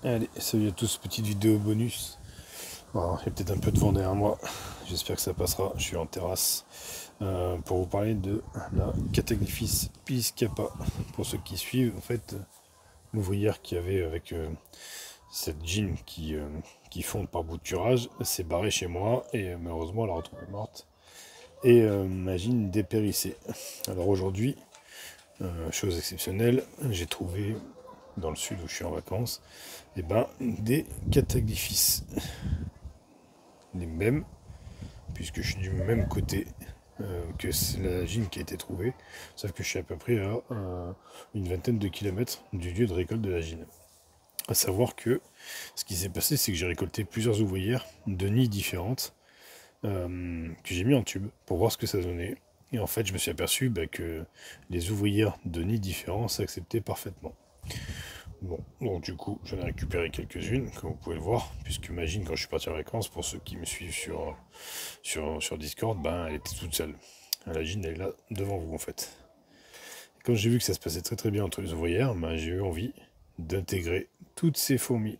Allez, salut à tous, petite vidéo bonus. Alors, il y a peut-être un peu de vent derrière moi, j'espère que ça passera. Je suis en terrasse pour vous parler de la Cataglyphis piscapa. Pour ceux qui suivent, en fait, l'ouvrière qui avait avec cette jean qui fond par bouturage s'est barrée chez moi et malheureusement elle l'a retrouvée morte. Et ma jean dépérissée. Alors aujourd'hui, chose exceptionnelle, j'ai trouvé dans le sud où je suis en vacances, et ben, des cataglyphis. Les mêmes, puisque je suis du même côté que la gine qui a été trouvée, sauf que je suis à peu près à une vingtaine de kilomètres du lieu de récolte de la gine. À savoir que ce qui s'est passé, c'est que j'ai récolté plusieurs ouvrières de nids différentes que j'ai mis en tube pour voir ce que ça donnait. Et en fait, je me suis aperçu que les ouvrières de nids différents s'acceptaient parfaitement. Bon, donc du coup, j'en ai récupéré quelques-unes, comme vous pouvez le voir, puisque imagine quand je suis parti en vacances, pour ceux qui me suivent sur Discord, ben elle était toute seule. La gine, elle est là devant vous en fait. Et quand j'ai vu que ça se passait très très bien entre les ouvrières, ben, j'ai eu envie d'intégrer toutes ces fourmis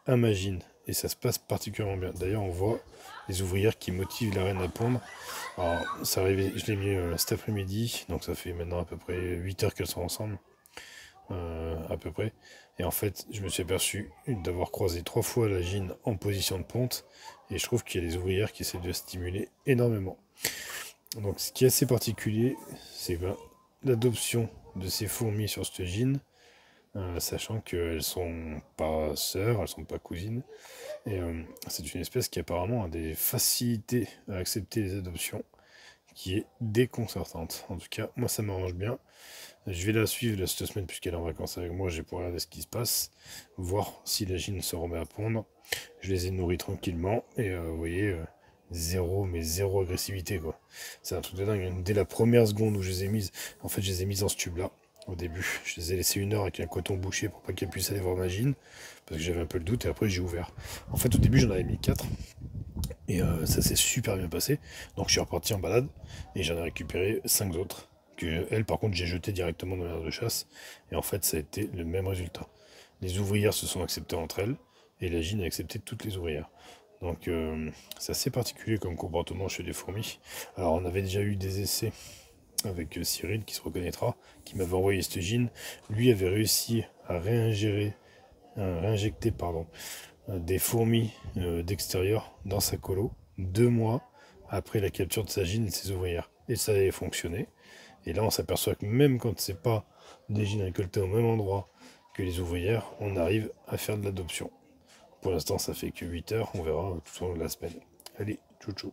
à ma gine. Et ça se passe particulièrement bien. D'ailleurs, on voit les ouvrières qui motivent la reine à pondre. Alors, ça arrivait, je l'ai mis cet après-midi, donc ça fait maintenant à peu près 8 heures qu'elles sont ensemble. À peu près. Et en fait, je me suis aperçu d'avoir croisé 3 fois la gine en position de ponte, et je trouve qu'il y a des ouvrières qui essaient de stimuler énormément. Donc ce qui est assez particulier, c'est l'adoption de ces fourmis sur cette gine, sachant qu'elles sont pas sœurs, elles sont pas cousines, et c'est une espèce qui apparemment a des facilités à accepter les adoptions, qui est déconcertante. En tout cas, moi ça m'arrange bien. Je vais la suivre cette semaine puisqu'elle est en vacances avec moi, j'ai pour regarder ce qui se passe, voir si la gine se remet à pondre. Je les ai nourris tranquillement et vous voyez, zéro agressivité quoi. C'est un truc de dingue. Dès la première seconde où je les ai mises, en fait je les ai mises dans ce tube là. Au début, je les ai laissées 1 heure avec un coton bouché pour pas qu'elles puissent aller voir ma gine, parce que j'avais un peu le doute et après j'ai ouvert. En fait au début j'en avais mis 4 et ça s'est super bien passé. Donc je suis reparti en balade et j'en ai récupéré 5 autres. Que elle, par contre, j'ai jeté directement dans l'air de chasse. Et en fait, ça a été le même résultat. Les ouvrières se sont acceptées entre elles et la gine a accepté toutes les ouvrières. Donc c'est assez particulier comme comportement chez les fourmis. Alors on avait déjà eu des essais avec Cyril qui se reconnaîtra, qui m'avait envoyé cette gine. Lui avait réussi à réinjecter des fourmis d'extérieur dans sa colo 2 mois après la capture de sa gine et de ses ouvrières. Et ça avait fonctionné. Et là, on s'aperçoit que même quand c'est pas des gines récoltés au même endroit que les ouvrières, on arrive à faire de l'adoption. Pour l'instant, ça fait que 8 heures, on verra tout au long de la semaine. Allez, ciao ciao.